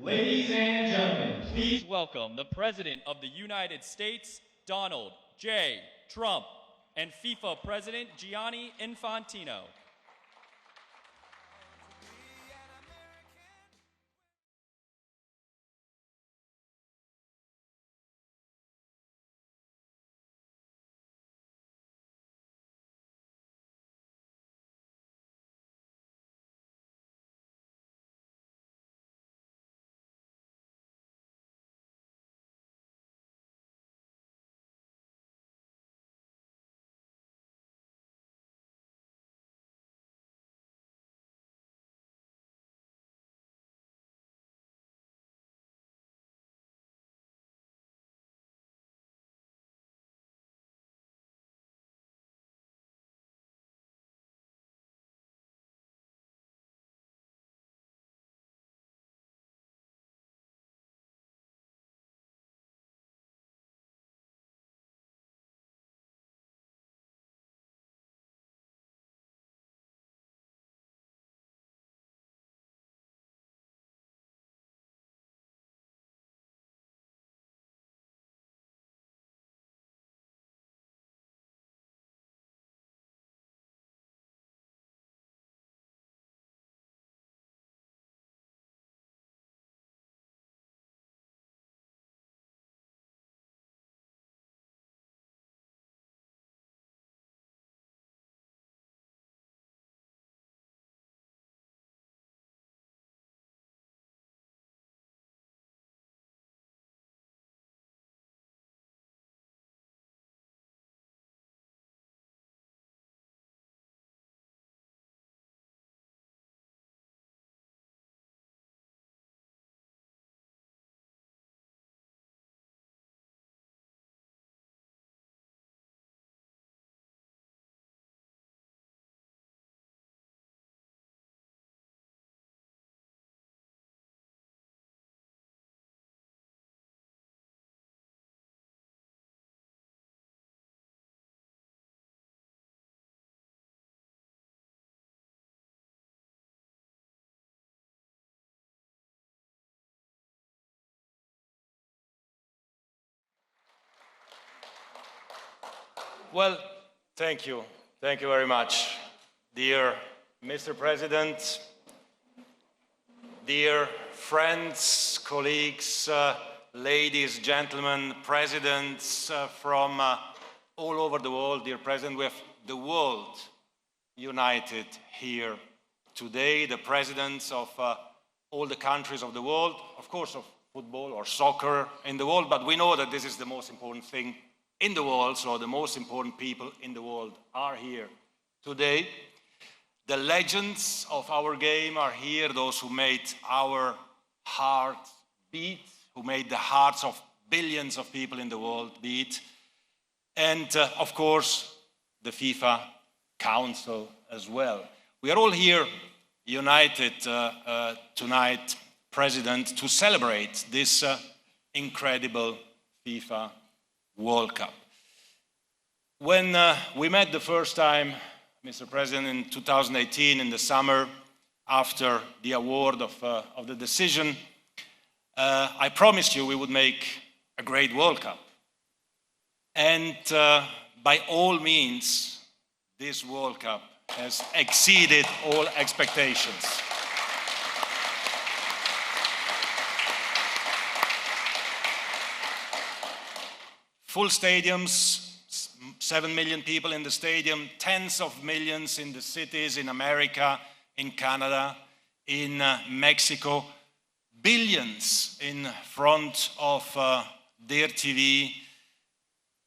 Ladies and gentlemen, please welcome the President of the United States, Donald J. Trump, and FIFA President Gianni Infantino. Well, thank you. Thank you very much. Dear Mr. President, dear friends, colleagues, ladies, gentlemen, presidents from all over the world, dear President, we have the world united here today, the presidents of all the countries of the world, of course of football or soccer in the world, but we know that this is the most important thing in the world, so the most important people in the world are here today. The legends of our game are here, those who made our hearts beat, who made the hearts of billions of people in the world beat. And of course, the FIFA Council as well. We are all here united tonight, President, to celebrate this incredible FIFA World Cup. When we met the first time, Mr. President, in 2018 in the summer, after the award of the decision, I promised you we would make a great World Cup. And by all means, this World Cup has exceeded all expectations. Full stadiums, 7 million people in the stadium, tens of millions in the cities in America, in Canada, in Mexico, billions in front of their TV,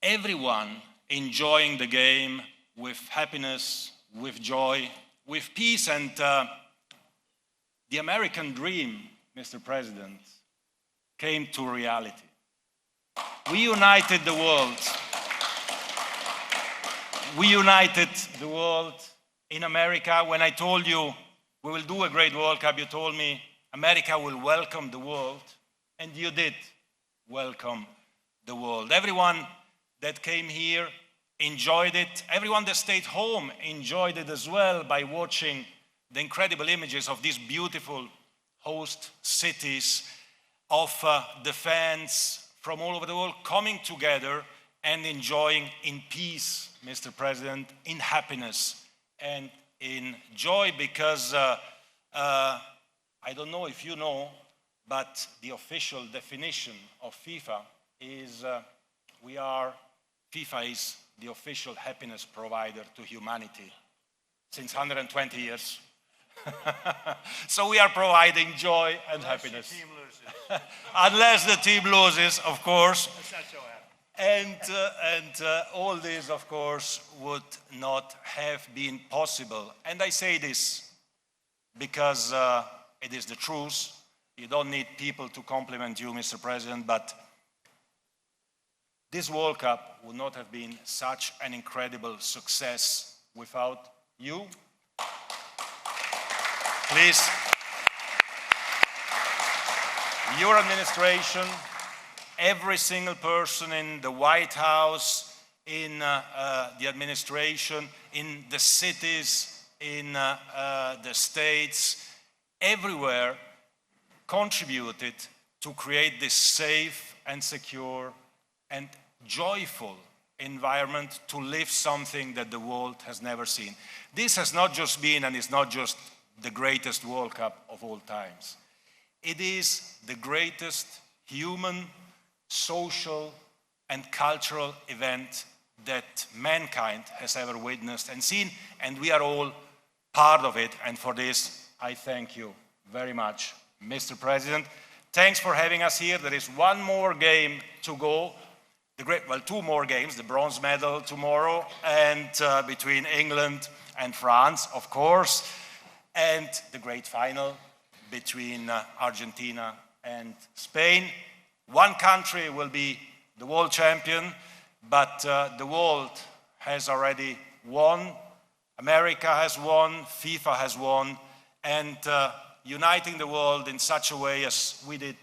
everyone enjoying the game with happiness, with joy, with peace, and the American dream, Mr. President, came to reality. We united the world. We united the world in America. When I told you we will do a great World Cup, you told me America will welcome the world, and you did welcome the world. Everyone that came here enjoyed it. Everyone that stayed home enjoyed it as well by watching the incredible images of these beautiful host cities of the fans from all over the world coming together and enjoying in peace, Mr. President, in happiness and in joy, because I don't know if you know, but the official definition of FIFA is FIFA is the official happiness provider to humanity since 120 years. So we are providing joy and happiness. Unless your team loses. Unless the team loses, of course. That's not so happy. And all this, of course, would not have been possible. And I say this because it is the truth. You don't need people to compliment you, Mr. President, but this World Cup would not have been such an incredible success without you. Please, your administration, every single person in the White House, in the administration, in the cities, in the states, everywhere contributed to create this safe and secure and joyful environment to live something that the world has never seen. This has not just been, and is not just the greatest World Cup of all times. It is the greatest human, social, and cultural event that mankind has ever witnessed and seen, and we are all part of it, and for this, I thank you very much, Mr. President. Thanks for having us here. There is one more game to go. Two more games, the bronze medal tomorrow, and between England and France, of course, and the great final between Argentina and Spain. One country will be the world champion, but the world has already won. America has won, FIFA has won, and uniting the world in such a way as we did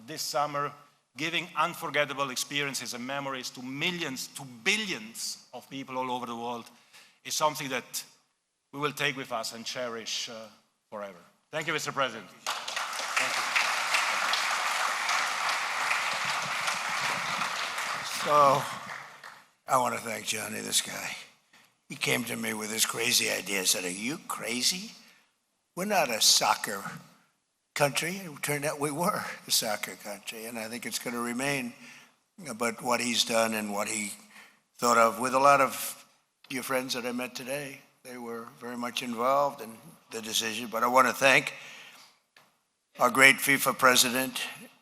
this summer, giving unforgettable experiences and memories to millions, to billions of people all over the world, is something that we will take with us and cherish forever. Thank you, Mr. President. Thank you. So, I want to thank Gianni, this guy. He came to me with this crazy idea. I said, are you crazy? We're not a soccer country. It turned out we were a soccer country, and I think it's going to remain. But what he's done and what he thought of, with a lot of your friends that I met today, they were very much involved in the decision. But I want to thank our great FIFA president,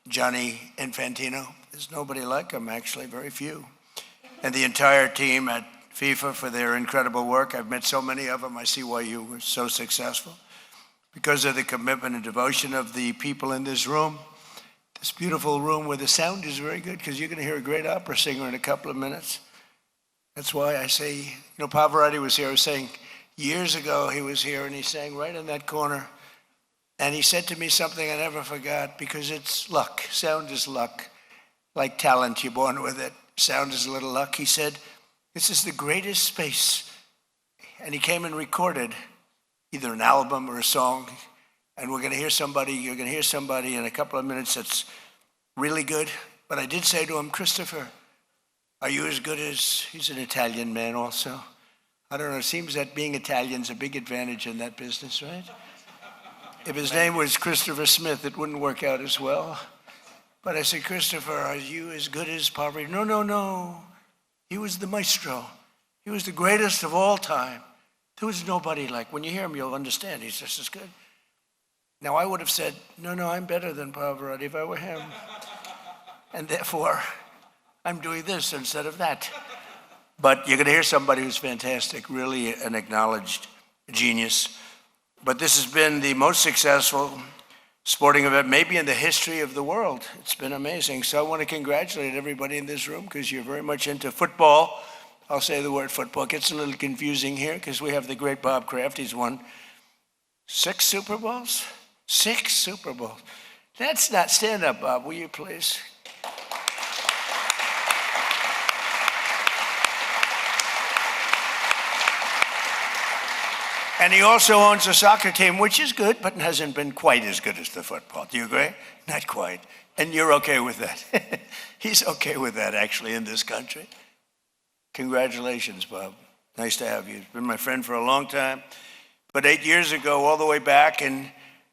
Gianni Infantino. There's nobody like him, actually, very few. And the entire team at FIFA for their incredible work. I've met so many of them. I see why you were so successful. Because of the commitment and devotion of the people in this room, this beautiful room where the sound is very good, because you're going to hear a great opera singer in a couple of minutes. That's why I say, you know, Pavarotti was here. I was saying years ago he was here and he sang right in that corner. And he said to me something I never forgot, because it's luck. Sound is luck. Like talent, you're born with it. Sound is a little luck. He said, this is the greatest space. And he came and recorded either an album or a song, and we're going to hear somebody, you're going to hear somebody in a couple of minutes that's really good. But I did say to him, Christopher, are you as good as, he's an Italian man also. I don't know, it seems that being Italian's a big advantage in that business, right? If his name was Christopher Smith, it wouldn't work out as well. But I said, Christopher, are you as good as Pavarotti? No, no, no. He was the maestro. He was the greatest of all time. There was nobody like, when you hear him, you'll understand he's just as good. Now, I would have said, no, no, I'm better than Pavarotti if I were him. And therefore, I'm doing this instead of that. But you're going to hear somebody who's fantastic, really an acknowledged genius. But this has been the most successful sporting event, maybe in the history of the world. It's been amazing. So I want to congratulate everybody in this room, because you're very much into football. I'll say the word football. It gets a little confusing here because we have the great Bob Kraft. He's won 6 Super Bowls? 6 Super Bowls. That's not, stand up, Bob, will you please? And he also owns a soccer team, which is good, but hasn't been quite as good as the football. Do you agree? Not quite. And you're okay with that. He's okay with that, actually, in this country. Congratulations, Bob. Nice to have you. You've been my friend for a long time. But 8 years ago, all the way back in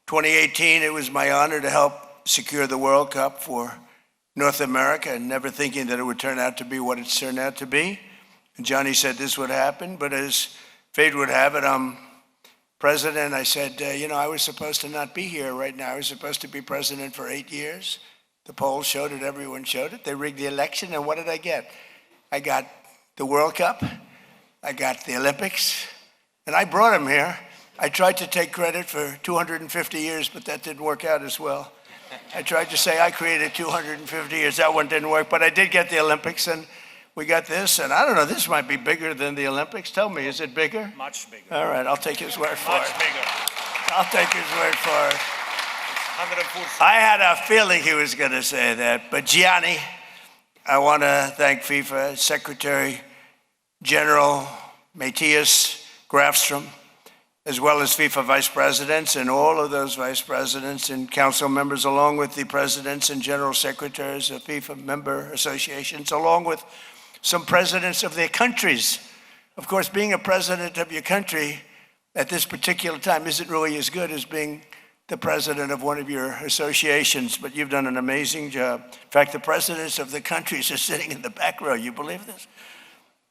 2018, it was my honor to help secure the World Cup for North America, and never thinking that it would turn out to be what it's turned out to be. And Johnny said this would happen, but as fate would have it, I'm president. I said, I was supposed to not be here right now. I was supposed to be president for 8 years. The polls showed it, everyone showed it. They rigged the election, and what did I get? I got the World Cup, I got the Olympics, and I brought them here. I tried to take credit for 250 years, but that didn't work out as well. I tried to say I created 250 years. That one didn't work, but I did get the Olympics, and we got this, and I don't know, this might be bigger than the Olympics. Tell me, is it bigger? Much bigger. All right, I'll take his word for it. Much bigger. I'll take his word for it. 140. I had a feeling he was going to say that, but Gianni, I want to thank FIFA Secretary General Matthias Grafstrom, as well as FIFA vice presidents and all of those vice presidents and council members, along with the presidents and general secretaries of FIFA member associations, along with some presidents of their countries. Of course, being a president of your country at this particular time isn't really as good as being the president of one of your associations, but you've done an amazing job. In fact, the presidents of the countries are sitting in the back row. You believe this?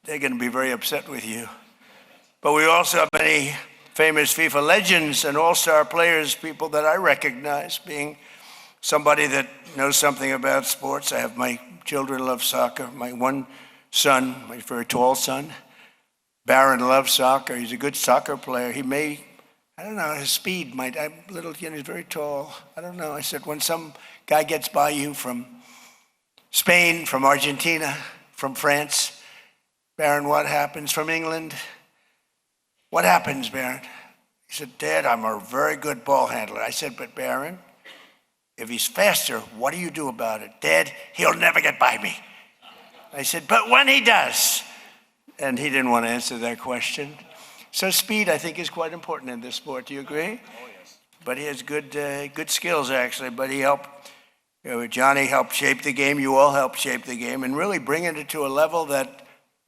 They're going to be very upset with you. But we also have many famous FIFA legends and all-star players, people that I recognize, being somebody that knows something about sports. I have my children love soccer. My one son, my very tall son, Barron, loves soccer. He's a good soccer player. He may, I don't know, his speed might, he's very tall. I don't know. I said, when some guy gets by you from Spain, from Argentina, from France, Barron, what happens? From England, what happens, Barron? He said, Dad, I'm a very good ball handler. I said, but Barron, if he's faster, what do you do about it? Dad, he'll never get by me. I said, but when he does, and he didn't want to answer that question. So speed, I think, is quite important in this sport. Do you agree? Oh, yes. But he has good skills, actually. But he helped, Johnny helped shape the game. You all helped shape the game and really bringing it to a level that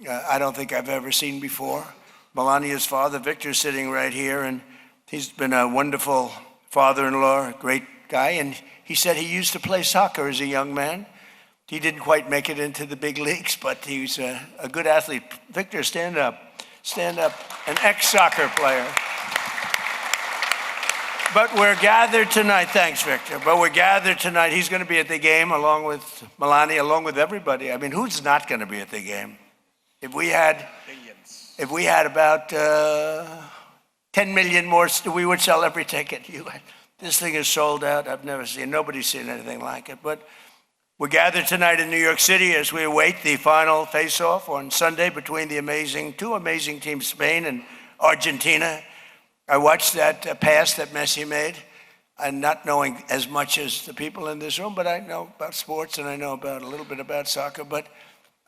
I don't think I've ever seen before. Melania's father, Victor's sitting right here, and he's been a wonderful father-in-law, a great guy. And he said he used to play soccer as a young man. He didn't quite make it into the big leagues, but he was a good athlete. Victor, stand up. Stand up. An ex-soccer player. But we're gathered tonight. Thanks, Victor. But we're gathered tonight. He's going to be at the game along with Melania, along with everybody. I mean, who's not going to be at the game? If we had about 10 million more, we would sell every ticket. This thing is sold out. Nobody's seen anything like it. But we're gathered tonight in New York City as we await the final face-off on Sunday between the two amazing teams, Spain and Argentina. I watched that pass that Messi made, and not knowing as much as the people in this room, but I know about sports and I know about a little bit about soccer. But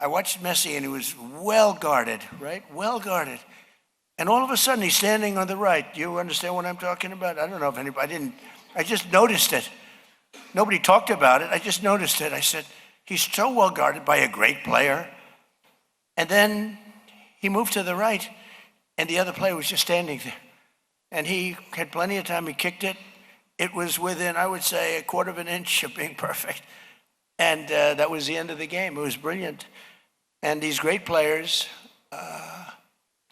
I watched Messi and he was well guarded, right? Well guarded. And all of a sudden he's standing on the right. You understand what I'm talking about? I don't know if anybody, I just noticed it. Nobody talked about it. I just noticed it. I said, he's so well guarded by a great player. And then he moved to the right and the other player was just standing there. And he had plenty of time. He kicked it. It was within, I would say, a quarter of an inch of being perfect. And that was the end of the game. It was brilliant. And these great players,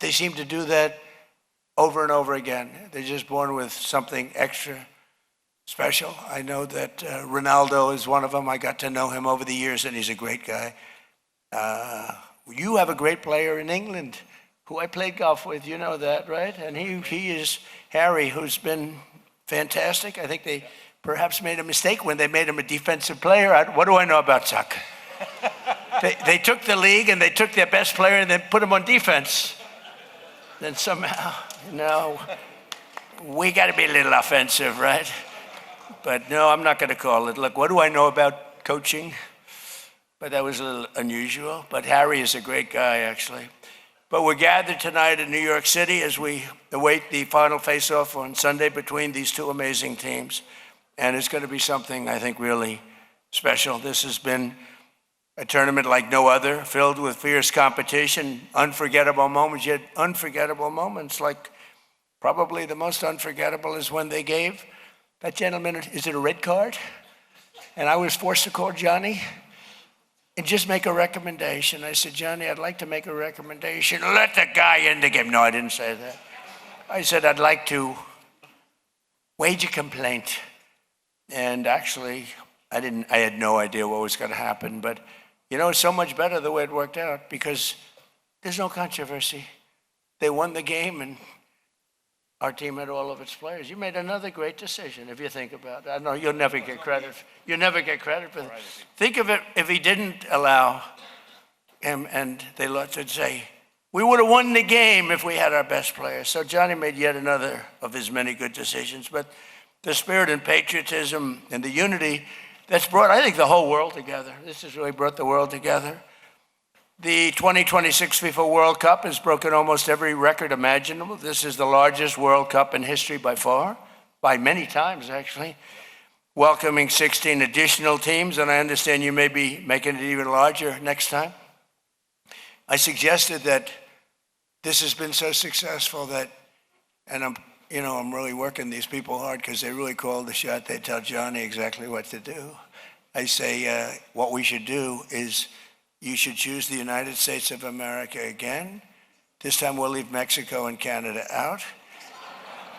they seem to do that over and over again. They're just born with something extra special. I know that Ronaldo is one of them. I got to know him over the years, and he's a great guy. You have a great player in England who I played golf with. You know that, right? And he is Harry, who's been fantastic. I think they perhaps made a mistake when they made him a defensive player. What do I know about soccer? They took the league and they took their best player and then put him on defense. Then somehow, we got to be a little offensive, right? But no, I'm not going to call it. Look, what do I know about coaching? But that was a little unusual. But Harry is a great guy, actually. But we're gathered tonight in New York City as we await the final face-off on Sunday between these two amazing teams. And it's going to be something, I think, really special. This has been a tournament like no other, filled with fierce competition, unforgettable moments, yet unforgettable moments. Like probably the most unforgettable is when they gave that gentleman, is it a red card? And I was forced to call Gianni and just make a recommendation. I said, Gianni, I'd like to make a recommendation. Let the guy in the game. No, I didn't say that. I said, I'd like to wage a complaint. And actually, I had no idea what was going to happen. But, you know, it's so much better the way it worked out because there's no controversy. They won the game, and our team had all of its players. You made another great decision, if you think about it. I know you'll never get credit. You'll never get credit for that. Think of it if he didn't allow him, and they let it say, we would have won the game if we had our best players. So Gianni made yet another of his many good decisions. But the spirit and patriotism and the unity that's brought, I think, the whole world together. This has really brought the world together. The 2026 FIFA World Cup has broken almost every record imaginable. This is the largest World Cup in history by far, by many times actually, welcoming 16 additional teams, and I understand you may be making it even larger next time. I suggested that this has been so successful that, and I'm really working these people hard because they really call the shot. They tell Gianni exactly what to do. I say what we should do is you should choose the United States of America again. This time we'll leave Mexico and Canada out.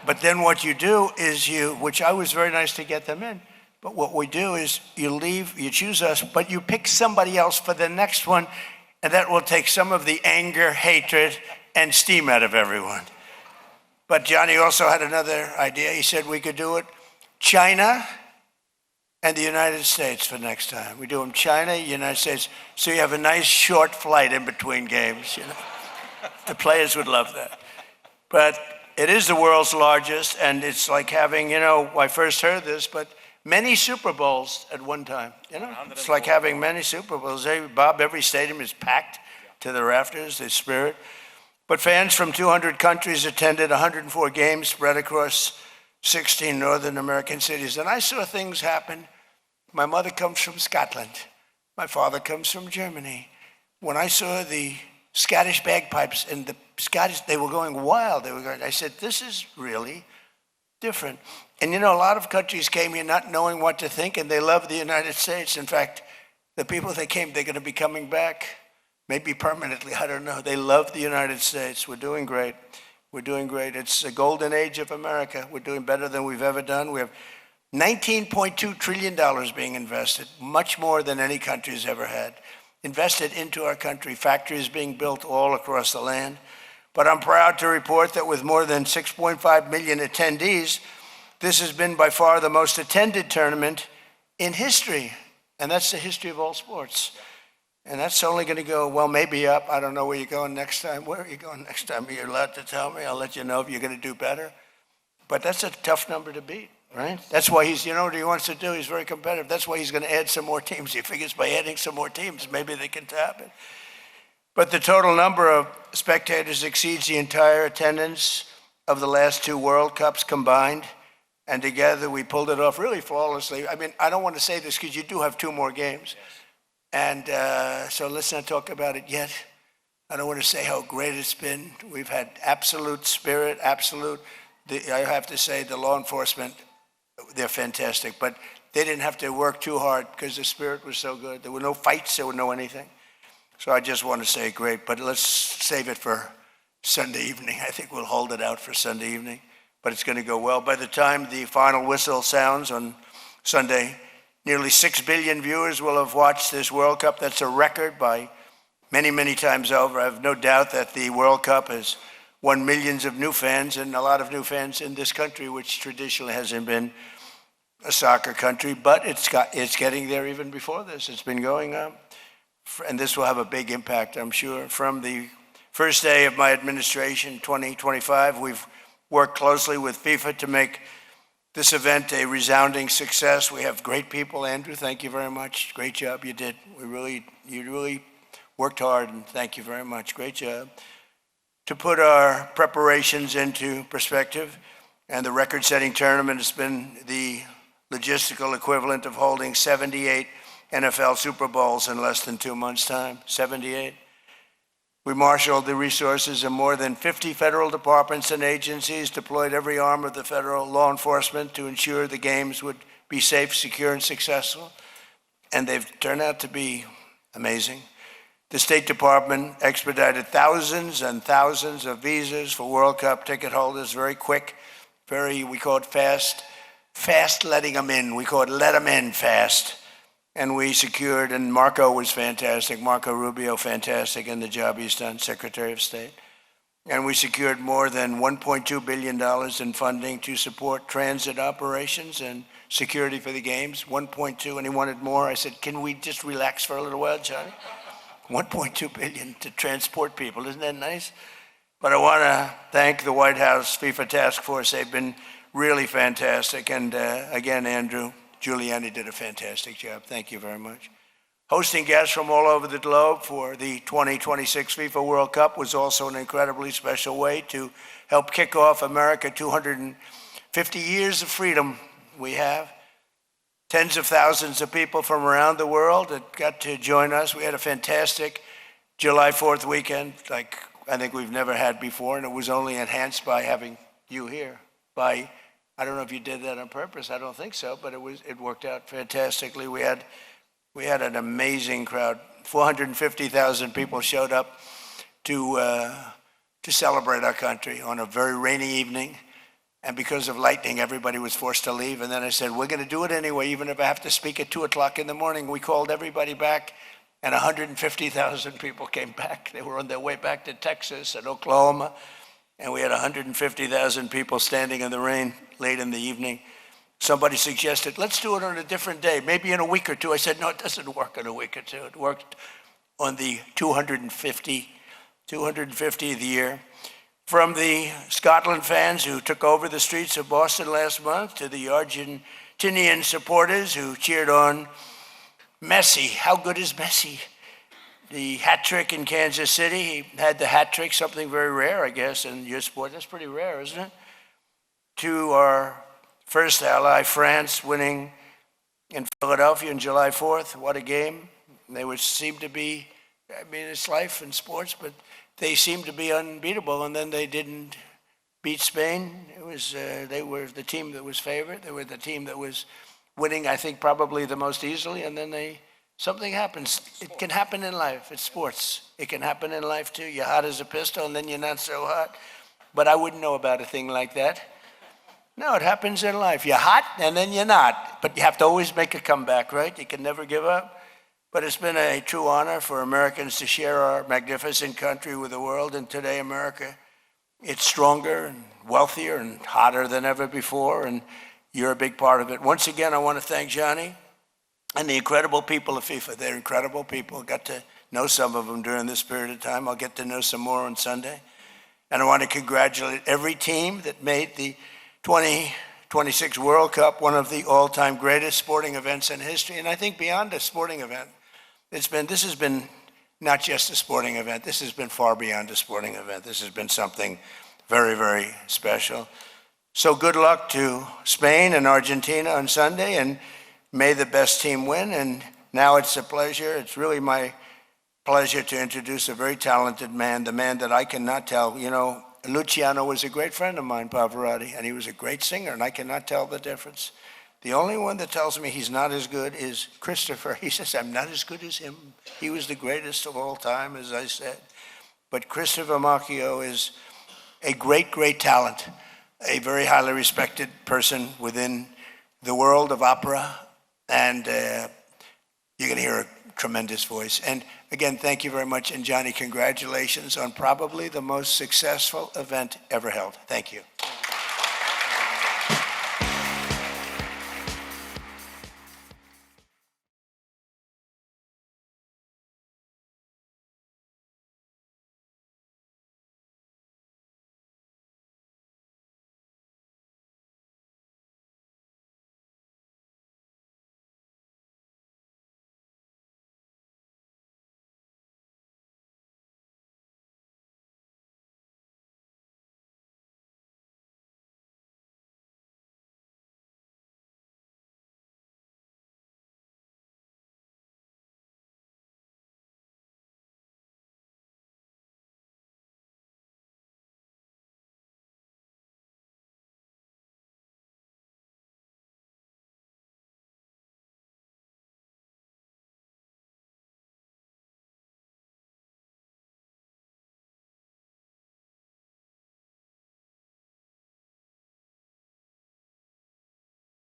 But then what you do is which I was very nice to get them in, but what we do is you choose us, but you pick somebody else for the next one, and that will take some of the anger, hatred, and steam out of everyone. But Gianni also had another idea. He said we could do it China and the United States for next time. We do them China, United States, so you have a nice short flight in between games. You know, the players would love that. But it is the world's largest, and it's like having, I first heard this, but many Super Bowls at one time. It's like having many Super Bowls. Bob, every stadium is packed to the rafters, the spirit. But fans from 200 countries attended 104 games spread across 16 Northern American cities. And I saw things happen. My mother comes from Scotland. My father comes from Germany. When I saw the Scottish bagpipes and the Scottish, they were going wild. I said, this is really different. And a lot of countries came here not knowing what to think, and they love the United States. In fact, the people that came, they're going to be coming back, maybe permanently, I don't know. They love the United States. We're doing great. We're doing great. It's a golden age of America. We're doing better than we've ever done. We have $19.2 trillion being invested, much more than any country's ever had, invested into our country, factories being built all across the land. But I'm proud to report that with more than 6.5 million attendees, this has been by far the most attended tournament in history. And that's the history of all sports. And that's only going to go, well, maybe up. I don't know where you're going next time. Where are you going next time? You're allowed to tell me. I'll let you know if you're going to do better. But that's a tough number to beat, right? That's why he's, what he wants to do? He's very competitive. That's why he's going to add some more teams. He figures by adding some more teams, maybe they can tap it. But the total number of spectators exceeds the entire attendance of the last two World Cups combined. And together we pulled it off really flawlessly. I mean, I don't want to say this because you do have two more games. And so let's not talk about it yet. I don't want to say how great it's been. We've had absolute spirit, I have to say the law enforcement, they're fantastic. But they didn't have to work too hard because the spirit was so good. There were no fights, there was no anything. So I just want to say great, but let's save it for Sunday evening. I think we'll hold it out for Sunday evening, but it's going to go well. By the time the final whistle sounds on Sunday, nearly 6 billion viewers will have watched this World Cup. That's a record by many, many times over. I have no doubt that the World Cup has won millions of new fans and a lot of new fans in this country, which traditionally hasn't been a soccer country, but it's getting there even before this. It's been going up. And this will have a big impact, I'm sure. From the first day of my administration, 2025, we've worked closely with FIFA to make this event a resounding success. We have great people. Andrew, thank you very much. Great job you did. You really worked hard, and thank you very much. Great job. to put our preparations into perspective. And the record-setting tournament has been the logistical equivalent of holding 78 NFL Super Bowls in less than 2 months' time. 78. We marshaled the resources of more than 50 federal departments and agencies, deployed every arm of the federal law enforcement to ensure the games would be safe, secure, and successful. And they've turned out to be amazing. The State Department expedited thousands and thousands of visas for World Cup ticket holders, very quick, we call it fast letting them in. We call it let them in fast. And we secured, and Marco was fantastic, Marco Rubio, fantastic in the job he's done, Secretary of State. And we secured more than $1.2 billion in funding to support transit operations and security for the games, 1.2, and he wanted more. I said, can we just relax for a little while, Johnny? 1.2 billion to transport people, isn't that nice? But I want to thank the White House FIFA Task Force. They've been really fantastic. And again, Andrew Giuliani did a fantastic job. Thank you very much. Hosting guests from all over the globe for the 2026 FIFA World Cup was also an incredibly special way to help kick off America 250 years of freedom we have. Tens of thousands of people from around the world that got to join us. We had a fantastic July 4th weekend, like I think we've never had before, and it was only enhanced by having you here. I don't know if you did that on purpose. I don't think so, but it worked out fantastically. We had an amazing crowd. 450,000 people showed up to celebrate our country on a very rainy evening. And because of lightning, everybody was forced to leave. And then I said, we're going to do it anyway, even if I have to speak at 2 o'clock in the morning. We called everybody back, and 150,000 people came back. They were on their way back to Texas and Oklahoma. And we had 150,000 people standing in the rain late in the evening. Somebody suggested, let's do it on a different day, maybe in a week or two. I said, no, it doesn't work in a week or two. It worked on the 250th year. From the Scotland fans who took over the streets of Boston last month to the Argentinian supporters who cheered on Messi. How good is Messi? The hat trick in Kansas City. He had the hat trick, something very rare, I guess, in your sport. That's pretty rare, isn't it? To our first ally, France, winning in Philadelphia on July 4th. What a game. They would seem to be, I mean, it's life in sports, but they seemed to be unbeatable, and then they didn't beat Spain. They were the team that was favored. They were the team that was winning, I think, probably the most easily, and then something happens. It can happen in life. It's sports. It can happen in life, too. You're hot as a pistol, and then you're not so hot. But I wouldn't know about a thing like that. No, it happens in life. You're hot, and then you're not. But you have to always make a comeback, right? You can never give up. But it's been a true honor for Americans to share our magnificent country with the world. And today, America, it's stronger and wealthier and hotter than ever before. And you're a big part of it. Once again, I want to thank Gianni and the incredible people of FIFA. They're incredible people. Got to know some of them during this period of time. I'll get to know some more on Sunday. And I want to congratulate every team that made the 2026 World Cup one of the all-time greatest sporting events in history. And I think beyond a sporting event, this has been not just a sporting event. This has been far beyond a sporting event. This has been something very, very special. So good luck to Spain and Argentina on Sunday, and may the best team win. And now it's it's really my pleasure to introduce a very talented man, the man that I cannot tell. You know, Luciano was a great friend of mine, Pavarotti, and he was a great singer, and I cannot tell the difference. The only one that tells me he's not as good is Christopher. He says, I'm not as good as him. He was the greatest of all time, as I said. But Christopher Macchio is a great, great talent, a very highly respected person within the world of opera. And you're going to hear a tremendous voice. And again, thank you very much. And Johnny, congratulations on probably the most successful event ever held. Thank you.